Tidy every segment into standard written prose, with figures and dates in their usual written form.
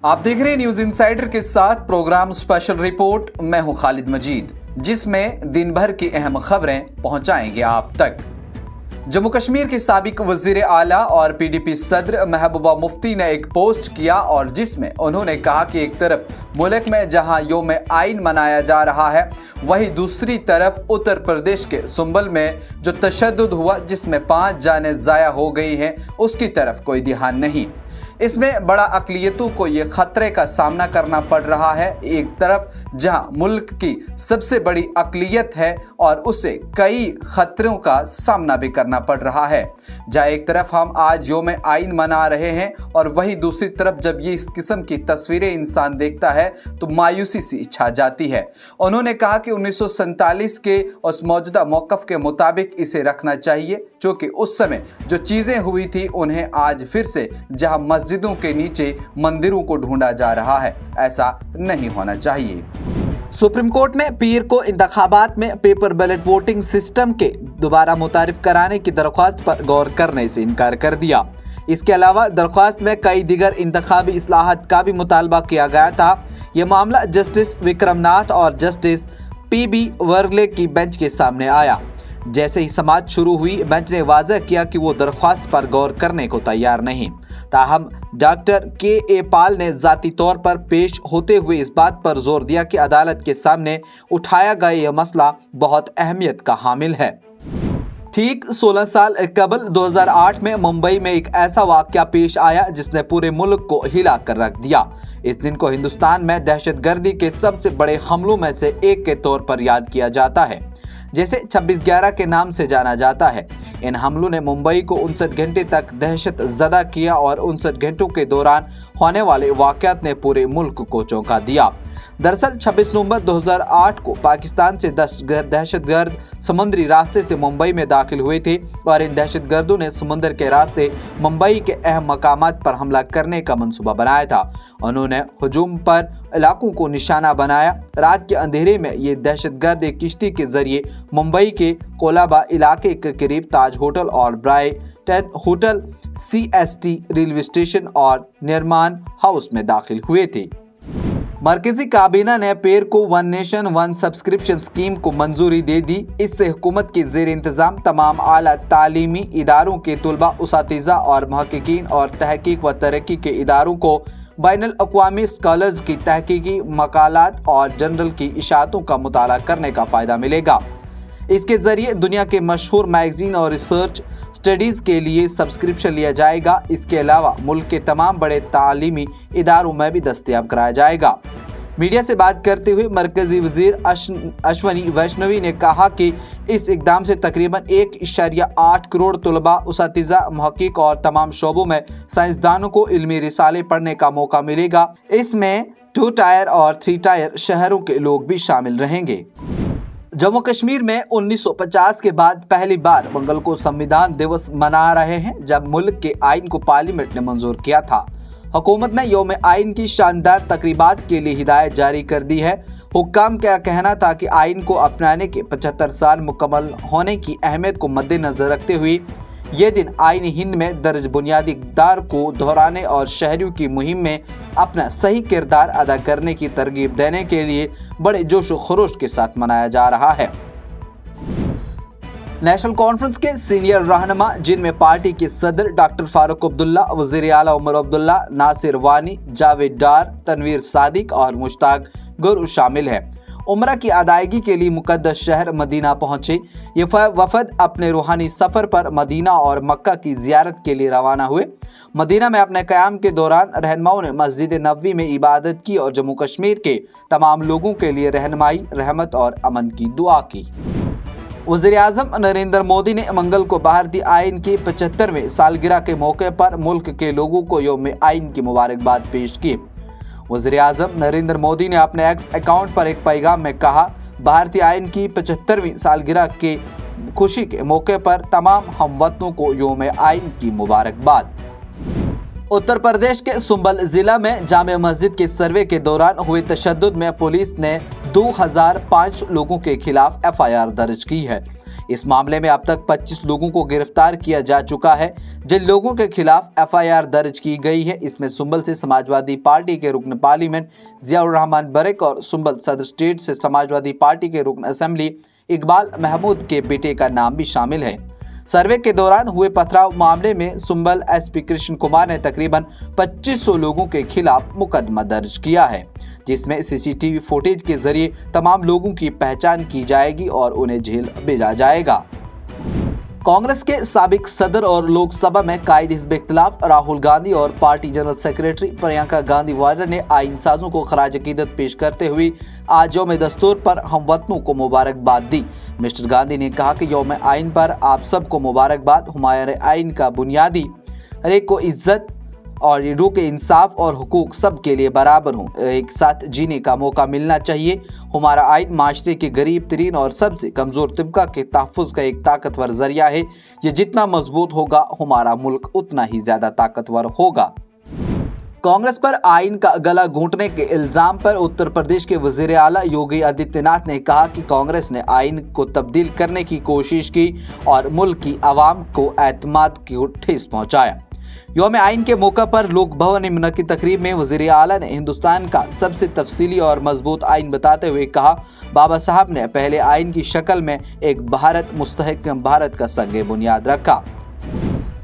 आप देख रहे हैं न्यूज इनसाइडर के साथ प्रोग्राम स्पेशल रिपोर्ट। मैं हूं खालिद मजीद, जिसमें दिन भर की अहम खबरें पहुंचाएंगे आप तक। जम्मू कश्मीर के साबिक वजीर आला और पीडीपी सदर महबूबा मुफ्ती ने एक पोस्ट किया और जिसमें उन्होंने कहा कि एक तरफ मुल्क में जहां यौम आइन मनाया जा रहा है, वहीं दूसरी तरफ उत्तर प्रदेश के सुंबल में जो तशद्दुद हुआ जिसमें 5 जानें ज़ाया हो गई हैं, उसकी तरफ कोई ध्यान नहीं। इसमें बड़ा अक़लियतों को ये खतरे का सामना करना पड़ रहा है। एक तरफ जहां मुल्क की सबसे बड़ी अक़लियत है और उसे कई खतरों का सामना भी करना पड़ रहा है। जहां एक तरफ हम आज यौम आइन मना रहे हैं और वहीं दूसरी तरफ जब ये इस किस्म की तस्वीरें इंसान देखता है तो मायूसी सी छा जाती है। उन्होंने कहा कि 1947 के उस मौजूदा मौक़िफ़ के मुताबिक इसे रखना चाहिए, चूँकि उस समय जो चीज़ें हुई थी उन्हें आज फिर से जहां मस्जिदों के नीचे मंदिरों को ढूंढा जा रहा है, ऐसा नहीं होना चाहिए। सुप्रीम कोर्ट ने पीर को इंतखाबात में पेपर बैलेट वोटिंग सिस्टम के दोबारा मुतारिफ कराने की दरख्वास्त पर गौर करने से इनकार कर दिया। इसके अलावा दरख्वास्त में कई दीगर इंतखाबी इस्लाहात का भी मुतालबा किया गया था। यह मामला जस्टिस विक्रमनाथ और जस्टिस पीबी वर्गले की बेंच के सामने आया। जैसे ही समाअत शुरू हुई, बेंच ने वाज़ह किया कि वो दरख्वास्त पर गौर करने को तैयार नहीं। ताहम डॉक्टर के पाल ने ज़ाती तौर पर पेश होते हुए इस बात पर जोर दिया कि अदालत के सामने उठाया गया यह मसला बहुत अहमियत का हामिल है। ठीक 16 साल कबल 2008 में मुंबई में एक ऐसा वाक़या पेश आया जिसने पूरे मुल्क को हिला कर रख दिया। इस दिन को हिंदुस्तान में दहशतगर्दी के सबसे बड़े हमलों में से एक के तौर पर याद किया जाता है, जैसे 26/11 के नाम से जाना जाता है। इन हमलों ने मुंबई को 59 घंटे तक दहशत ज़दा किया और 59 घंटों के दौरान होने वाले वाक़यात ने पूरे मुल्क को चौंका दिया। दरअसल 26 नवंबर 2008 को पाकिस्तान से 10 दहशतगर्द समुद्री रास्ते से मुंबई में दाखिल हुए थे और इन दहशतगर्दों ने समुद्र के रास्ते मुंबई के अहम मकामात पर हमला करने का मंसूबा बनाया था। उन्होंने हुजूम पर इलाकों को निशाना बनाया। रात के अंधेरे में ये दहशतगर्द एक किश्ती के जरिए मुंबई के कोलाबा इलाके के करीब ताज होटल और Brighton hotel, CST railway station और निर्माण हाउस में दाखिल हुए थे। मरकजी काबीना ने पेर को one nation one subscription scheme को मंजूरी दे दी। इससे हुकूमत के ज़ेर इंतज़ाम तमाम आला तालीमी इदारों के तुलबा, उसातिज़ा और महक़क़ीन और तहक़ीक़ व तरक्की के इदारों को बैनुल अक़वामी स्कॉलर्स की तहक़ीक़ी मक़ालात और जर्नल की इशाअतों का मुताला करने का फ़ायदा मिलेगा। इसके ज़रिए दुनिया के मशहूर मैगज़ीन और रिसर्च स्टडीज़ के लिए सब्सक्रिप्शन लिया जाएगा। इसके अलावा मुल्क के तमाम बड़े तालीमी इदारों में भी दस्तयाब कराया जाएगा। मीडिया से बात करते हुए मरकज़ी वज़ीर अश्वनी वैष्णवी ने कहा कि इस इक़दाम से तकरीबन 1.8 करोड़ तलबा, उसातिज़ा, महक़क़ीक़ और तमाम शोबों में साइंसदानों को इल्मी रिसाले पढ़ने का मौका मिलेगा। इसमें 2 टायर और 3 टायर शहरों के लोग भी शामिल रहेंगे। जम्मू कश्मीर में 1950 के बाद पहली बार मंगल को संविधान दिवस मना रहे हैं, जब मुल्क के आइन को पार्लियामेंट ने मंजूर किया था। हुकूमत ने यौम आइन की शानदार तकरीबात के लिए हिदायत जारी कर दी है। हुक्काम का कहना था कि आइन को अपनाने के 75 साल मुकम्मल होने की अहमियत को मद्देनजर रखते हुए ये दिन आइन हिंद में दर्ज बुनियादी इक़दार को दोहराने और शहरियों की मुहिम में अपना सही किरदार अदा करने की तरगीब देने के लिए बड़े जोश व खरोश के साथ मनाया जा रहा है। नेशनल कॉन्फ्रेंस के सीनियर रहनुमा, जिनमें पार्टी के सदर डॉक्टर फारूक अब्दुल्ला, वज़ीर आला उमर अब्दुल्ला, नासिर वानी, जावेद डार, तनवीर सादिक और मुश्ताक गुर शामिल हैं, उम्रा की अदायगी के लिए मुक़द्दस शहर मदीना पहुंचे। ये वफद अपने रूहानी सफ़र पर मदीना और मक्का की ज़ियारत के लिए रवाना हुए। मदीना में अपने क़याम के दौरान रहनुमाओं ने मस्जिद नबवी में इबादत की और जम्मू कश्मीर के तमाम लोगों के लिए रहनुमाई, रहमत और अमन की दुआ की। वज़ीर-ए-आज़म नरेंद्र मोदी ने मंगल को भारतीय आइन की 75वें सालगिरह के मौके पर मुल्क के लोगों को यौम आइन की मुबारकबाद पेश की। वज़ीर-ए-आज़म नरेंद्र मोदी ने अपने एक्स अकाउंट पर एक पैगाम में कहा, भारतीय आइन की 75वीं सालगिरह के खुशी के मौके पर तमाम हमवतनों को यौम आइन की मुबारकबाद। उत्तर प्रदेश के सुंबल जिला में जामे मस्जिद के सर्वे के दौरान हुए तशद्दुद में पुलिस ने 2500 लोगों के खिलाफ FIR दर्ज की है। इस मामले में अब तक 25 लोगों को गिरफ्तार किया जा चुका है, जिन लोगों के खिलाफ FIR दर्ज की गई है। इसमें सुंबल से समाजवादी पार्टी के रुकन पार्लियामेंट जियाउर रहमान बरेक और सुंबल सदर स्टेट से समाजवादी पार्टी के रुकन असेंबली इकबाल महमूद के बेटे का नाम भी शामिल है। सर्वे के दौरान हुए पथराव मामले में सुंबल SP कृष्ण कुमार ने तकरीबन 2500 लोगों के खिलाफ मुकदमा दर्ज किया है, जिसमें CCTV फुटेज के जरिए तमाम लोगों की पहचान की जाएगी और उन्हें जेल भेजा जाएगा। कांग्रेस के साबिक सदर और लोकसभा में कायद हिज़्ब इख्तिलाफ राहुल गांधी और party general secretary Priyanka Gandhi Vadra ने आइन साजों को खराज अकीदत पेश करते हुए आज यौम दस्तूर पर हमवतनों को मुबारकबाद दी। मिस्टर गांधी ने कहा कि यौम आइन पर आप सबको मुबारकबाद। हुमायूं आइन का बुनियादी हर एक को इज्जत और रूह के इंसाफ और हुकूक सब के लिए बराबर हों, एक साथ जीने का मौका मिलना चाहिए। हमारा आइन माशरे के गरीब तरीन और सबसे कमज़ोर तबका के तहफ़्फ़ुज़ का एक ताकतवर ज़रिया है। ये जितना मजबूत होगा हमारा मुल्क उतना ही ज़्यादा ताकतवर होगा। कांग्रेस पर आइन का गला घोंटने के इल्ज़ाम पर उत्तर प्रदेश के वज़ीर आला योगी आदित्यनाथ ने कहा कि कांग्रेस ने आइन को तब्दील करने की कोशिश की और मुल्क की आवाम को एतमाद को ठेस पहुँचाया। यौम आइन के मौका पर लोक भवन में मुनक्किद तकरीब में वज़ीर आला ने हिंदुस्तान का सबसे तफसीली और मजबूत आइन बताते हुए कहा, बाबा साहब ने पहले आइन की शक्ल में एक भारत मुस्तहकम भारत का संग बुनियाद रखा।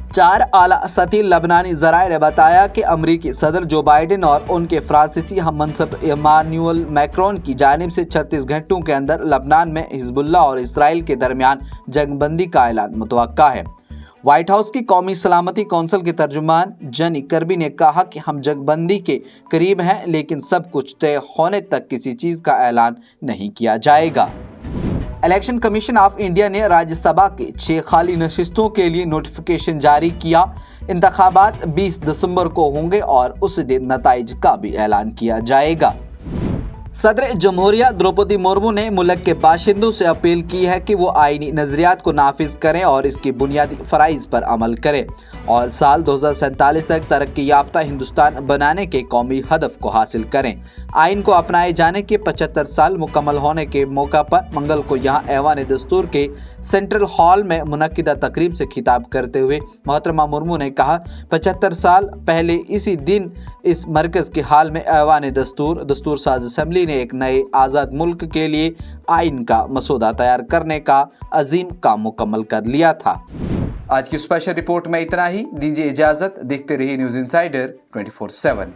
4 आला सती लबनानी ज़राए ने बताया कि अमरीकी सदर जो बाइडेन और उनके फ्रांसीसी हममनसब इमानुएल मैक्रोन की जानिब से 36 घंटों के अंदर लबनान में हिजबुल्लाह और इसराइल के दरमियान जंगबंदी का ऐलान मुतवक्का है। व्हाइट हाउस की कौमी सलामती कौंसिल के तर्जुमान जनी करबी ने कहा कि हम जंगबंदी के करीब हैं, लेकिन सब कुछ तय होने तक किसी चीज़ का ऐलान नहीं किया जाएगा। इलेक्शन कमीशन ऑफ इंडिया ने राज्यसभा के 6 खाली नशिस्तों के लिए नोटिफिकेशन जारी किया। इंतखाबात 20 दिसंबर को होंगे और उस दिन नताइज का भी ऐलान किया जाएगा। सदर जमहूरिया द्रौपदी मुर्मू ने मुल्क के बाशिंदों से अपील की है कि वो आईनी नजरियात को नाफिज करें और इसके बुनियादी फराइज पर अमल करें और साल 2047 तक तरक्की याफ्ता हिंदुस्तान बनाने के कौमी हदफ को हासिल करें। आइन को अपनाए जाने के 75 साल मुकम्मल होने के मौका पर मंगल को यहाँ ऐवान दस्तूर के सेंट्रल हॉल में मुनक्किदा तकरीब से खिताब करते हुए मोहतरमा मुर्मू ने कहा, 75 साल पहले इसी दिन इस मरकज़ के हाल में ऐवान दस्तूर साज असम्बली ने एक नए आज़ाद मुल्क के लिए आइन का मसौदा तैयार करने का अजीम काम मुकम्मल कर लिया था। आज की स्पेशल रिपोर्ट में इतना ही। दीजिए इजाज़त। देखते रहिए न्यूज़ इनसाइडर 24/7।